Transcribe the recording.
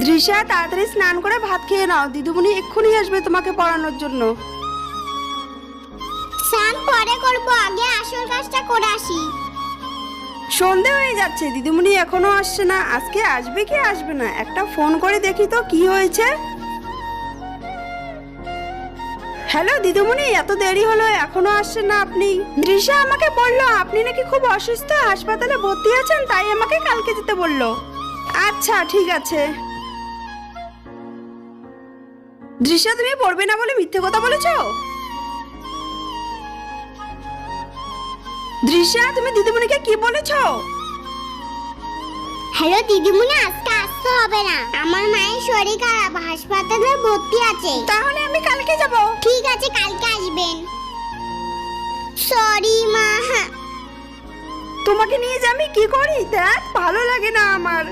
দৃশ্যা তাড়াতাড়ি স্নান করে ভাত খেয়ে নাও, দিদিমণি এক্ষুনি আসবে তোমাকে পড়ানোর জন্য। স্নান পরে করব, আগে আসল কাজটা করে আসি। সন্ধে হয়ে যাচ্ছে, দিদিমণি এখনো আসছে না। আজকে আসবে কি আসবে না, একটা ফোন করে দেখি তো কি হয়েছে। হ্যালো দিদিমণি, এত দেরি হলো, এখনো আসছেন না আপনি? দৃশ্যা আমাকে বললো আপনি নাকি খুব অসুস্থ, হাসপাতালে ভর্তি আছেন, তাই আমাকে কালকে যেতে বললো। আচ্ছা ঠিক আছে। দৃশ্যা তুমি পড়বে না বলে মিথ্যে কথা বলেছো? দৃশ্যা তুমি দিদিমণিকে কি বলেছো? হ্যালো দিদিমণি, আজকে আসতে হবে না, আমার মায়ের শরীর খারাপ, হাসপাতালে ভর্তি আছে। তাহলে আমি কালকে যাব। ঠিক আছে, কালকে আসবেন। সরি মা। তোমাকে নিয়ে যে আমি কি করি দেখ, ভালো লাগে না আমার।